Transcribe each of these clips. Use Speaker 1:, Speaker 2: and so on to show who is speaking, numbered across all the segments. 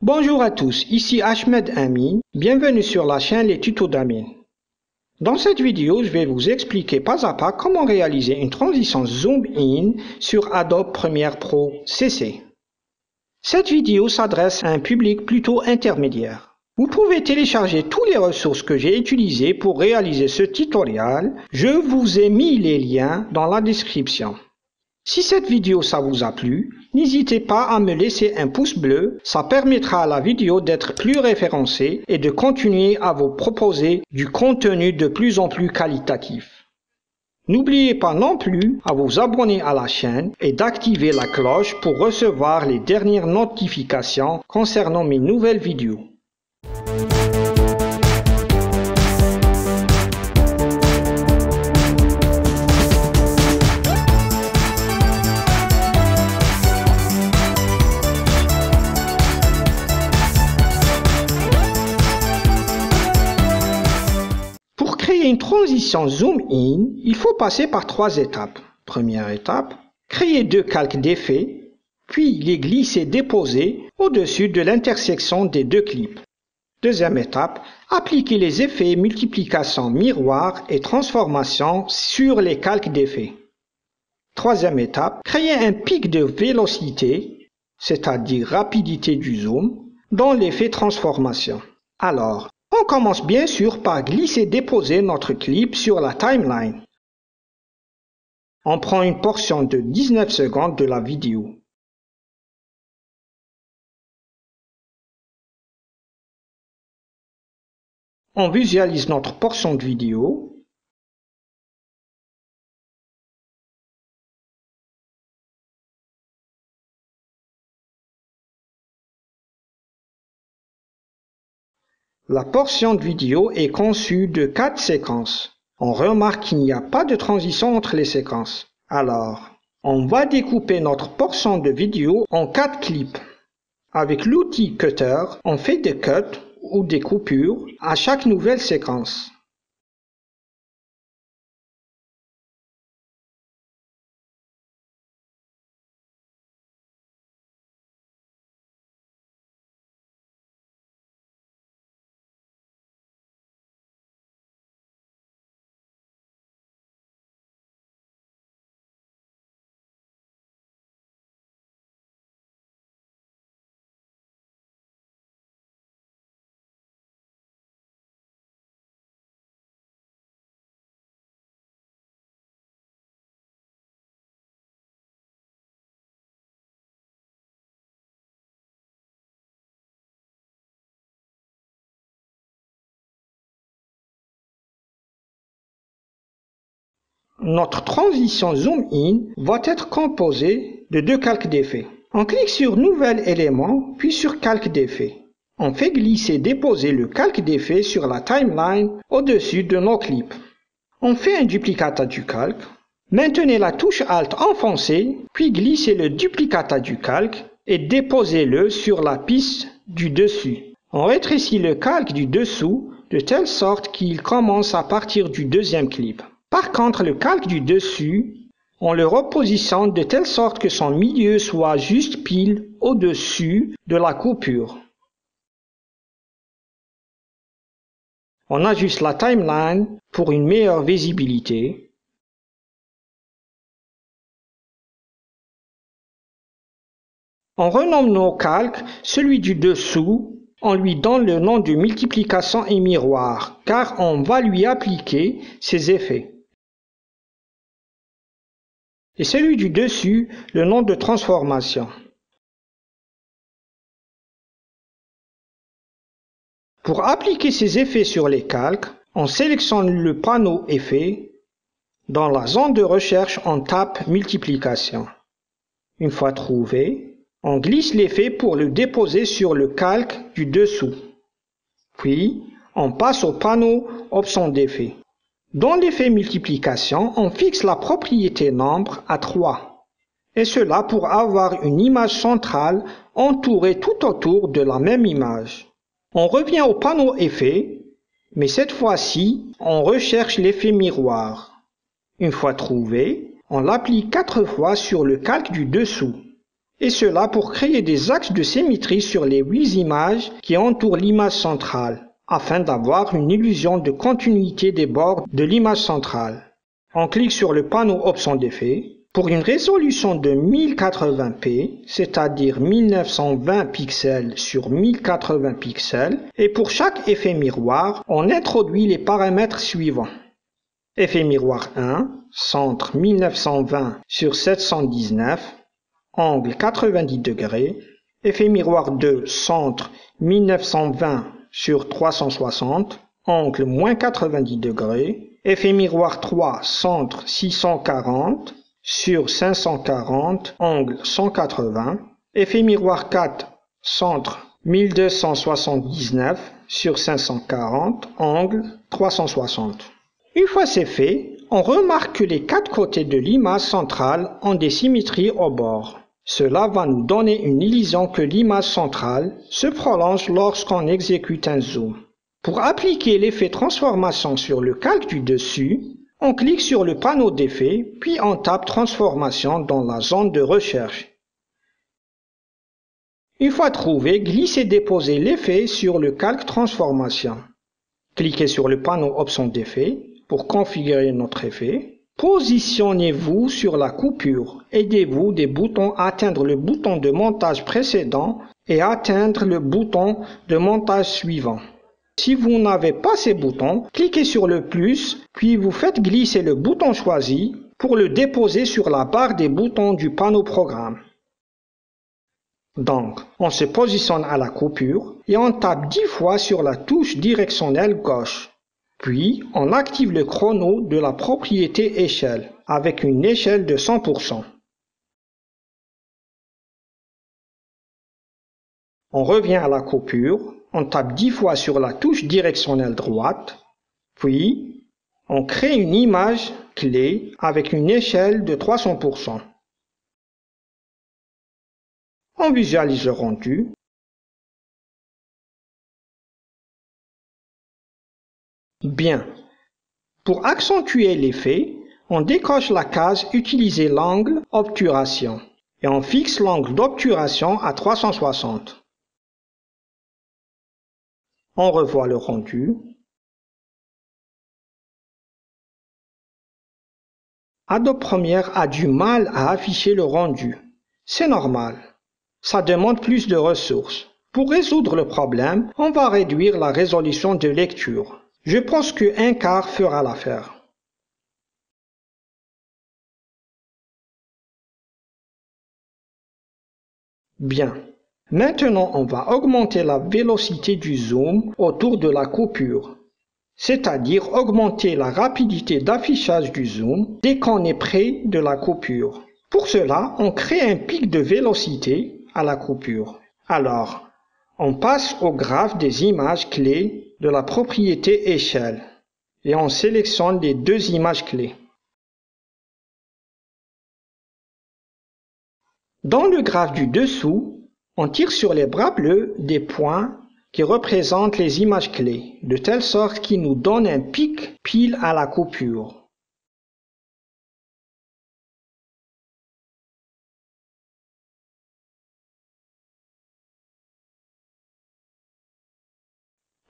Speaker 1: Bonjour à tous, ici Ahmed Amin, bienvenue sur la chaîne Les Tutos d'Amin. Dans cette vidéo, je vais vous expliquer pas à pas comment réaliser une transition Zoom In sur Adobe Premiere Pro CC. Cette vidéo s'adresse à un public plutôt intermédiaire. Vous pouvez télécharger toutes les ressources que j'ai utilisées pour réaliser ce tutoriel. Je vous ai mis les liens dans la description. Si cette vidéo ça vous a plu, n'hésitez pas à me laisser un pouce bleu, ça permettra à la vidéo d'être plus référencée et de continuer à vous proposer du contenu de plus en plus qualitatif. N'oubliez pas non plus à vous abonner à la chaîne et d'activer la cloche pour recevoir les dernières notifications concernant mes nouvelles vidéos. Pour créer une transition Zoom In, il faut passer par 3 étapes. Première étape, créer 2 calques d'effets, puis les glisser-déposer au-dessus de l'intersection des 2 clips. Deuxième étape, appliquer les effets multiplication miroir et transformation sur les calques d'effets. Troisième étape, créer un pic de vélocité, c'est-à-dire rapidité du zoom, dans l'effet transformation. Alors, on commence bien sûr par glisser-déposer notre clip sur la timeline. On prend une portion de 19 secondes de la vidéo. On visualise notre portion de vidéo. La portion de vidéo est conçue de 4 séquences. On remarque qu'il n'y a pas de transition entre les séquences. Alors, on va découper notre portion de vidéo en 4 clips. Avec l'outil Cutter, on fait des cuts ou des coupures à chaque nouvelle séquence. Notre transition Zoom In va être composée de 2 calques d'effets. On clique sur Nouvel élément, puis sur Calque d'effets. On fait glisser-déposer le calque d'effet sur la timeline au-dessus de nos clips. On fait un duplicata du calque. Maintenez la touche Alt enfoncée, puis glissez le duplicata du calque et déposez-le sur la piste du dessus. On rétrécit le calque du dessous de telle sorte qu'il commence à partir du deuxième clip. Par contre, le calque du dessus, on le repositionne de telle sorte que son milieu soit juste pile au-dessus de la coupure. On ajuste la timeline pour une meilleure visibilité. On renomme nos calques, celui du dessous, on lui donne le nom de multiplication et miroir, car on va lui appliquer ces effets. Et celui du dessus, le nom de transformation. Pour appliquer ces effets sur les calques, on sélectionne le panneau Effets. Dans la zone de recherche, on tape Multiplication. Une fois trouvé, on glisse l'effet pour le déposer sur le calque du dessous. Puis, on passe au panneau Options d'effet. Dans l'effet multiplication, on fixe la propriété nombre à 3. Et cela pour avoir une image centrale entourée tout autour de la même image. On revient au panneau Effet, mais cette fois-ci, on recherche l'effet miroir. Une fois trouvé, on l'applique 4 fois sur le calque du dessous. Et cela pour créer des axes de symétrie sur les 8 images qui entourent l'image centrale, afin d'avoir une illusion de continuité des bords de l'image centrale. On clique sur le panneau Options d'effet. Pour une résolution de 1080p, c'est-à-dire 1920 pixels sur 1080 pixels, et pour chaque effet miroir, on introduit les paramètres suivants. Effet miroir 1, centre 1920 sur 719, angle 90 degrés. Effet miroir 2, centre 1920 sur 360, angle moins 90 degrés. Effet miroir 3, centre 640 sur 540, angle 180. Effet miroir 4, centre 1279 sur 540, angle 360. Une fois c'est fait, on remarque que les 4 côtés de l'image centrale ont des symétries au bord. Cela va nous donner une illusion que l'image centrale se prolonge lorsqu'on exécute un zoom. Pour appliquer l'effet transformation sur le calque du dessus, on clique sur le panneau d'effet, puis on tape transformation dans la zone de recherche. Une fois trouvé, glissez-déposez l'effet sur le calque transformation. Cliquez sur le panneau options d'effet pour configurer notre effet. Positionnez-vous sur la coupure. Aidez-vous des boutons à atteindre le bouton de montage précédent et atteindre le bouton de montage suivant. Si vous n'avez pas ces boutons, cliquez sur le plus, puis vous faites glisser le bouton choisi pour le déposer sur la barre des boutons du panneau programme. Donc, on se positionne à la coupure et on tape 10 fois sur la touche directionnelle gauche. Puis, on active le chrono de la propriété échelle avec une échelle de 100%. On revient à la coupure, on tape 10 fois sur la touche directionnelle droite, puis on crée une image clé avec une échelle de 300%. On visualise le rendu. Bien. Pour accentuer l'effet, on décoche la case « Utiliser l'angle obturation » et on fixe l'angle d'obturation à 360. On revoit le rendu. Adobe Premiere a du mal à afficher le rendu. C'est normal. Ça demande plus de ressources. Pour résoudre le problème, on va réduire la résolution de lecture. Je pense que 1/4 fera l'affaire. Bien. Maintenant, on va augmenter la vélocité du zoom autour de la coupure, c'est-à-dire augmenter la rapidité d'affichage du zoom dès qu'on est près de la coupure. Pour cela, on crée un pic de vélocité à la coupure. Alors, on passe au graphe des images clés de la propriété échelle et on sélectionne les 2 images clés. Dans le graphe du dessous, on tire sur les bras bleus des points qui représentent les images clés, de telle sorte qu'ils nous donnent un pic pile à la coupure.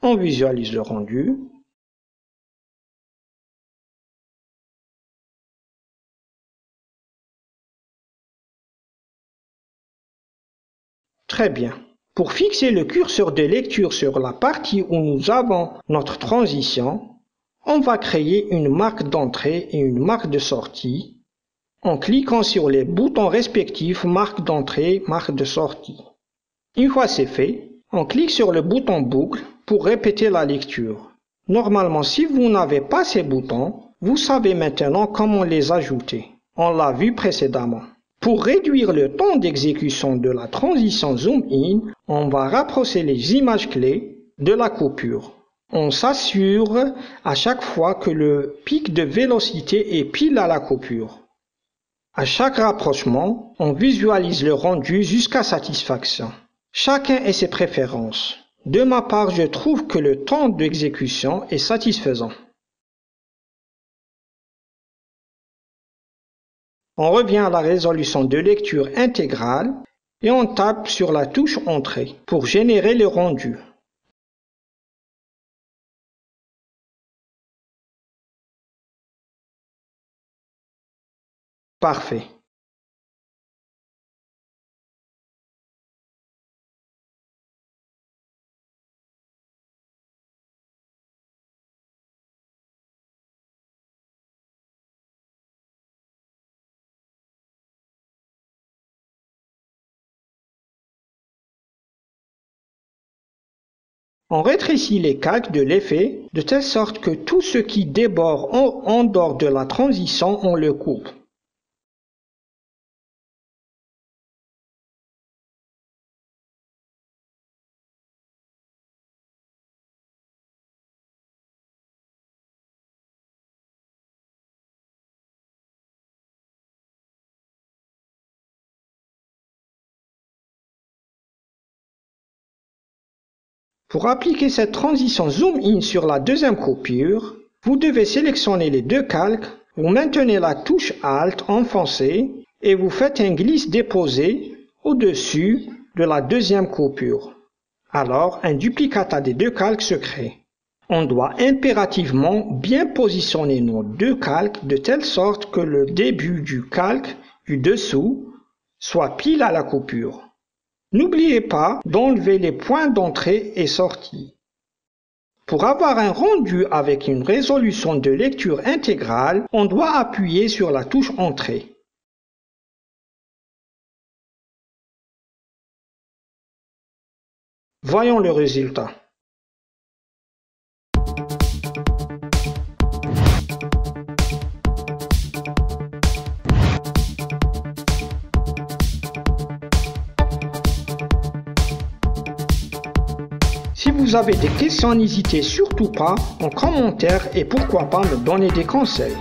Speaker 1: On visualise le rendu. Très bien. Pour fixer le curseur de lecture sur la partie où nous avons notre transition, on va créer une marque d'entrée et une marque de sortie en cliquant sur les boutons respectifs marque d'entrée, marque de sortie. Une fois c'est fait, on clique sur le bouton boucle pour répéter la lecture. Normalement, si vous n'avez pas ces boutons, vous savez maintenant comment les ajouter. On l'a vu précédemment. Pour réduire le temps d'exécution de la transition zoom-in, on va rapprocher les images clés de la coupure. On s'assure à chaque fois que le pic de vélocité est pile à la coupure. À chaque rapprochement, on visualise le rendu jusqu'à satisfaction. Chacun a ses préférences. De ma part, je trouve que le temps d'exécution est satisfaisant. On revient à la résolution de lecture intégrale et on tape sur la touche Entrée pour générer le rendu. Parfait. On rétrécit les calques de l'effet de telle sorte que tout ce qui déborde en dehors de la transition, on le coupe. Pour appliquer cette transition zoom in sur la deuxième coupure, vous devez sélectionner les deux calques, vous maintenez la touche Alt enfoncée et vous faites un glisse-déposer au-dessus de la deuxième coupure. Alors, un duplicata des deux calques se crée. On doit impérativement bien positionner nos deux calques de telle sorte que le début du calque du dessous soit pile à la coupure. N'oubliez pas d'enlever les points d'entrée et sortie. Pour avoir un rendu avec une résolution de lecture intégrale, on doit appuyer sur la touche Entrée. Voyons le résultat. Si vous avez des questions, n'hésitez surtout pas en commentaire et pourquoi pas me donner des conseils.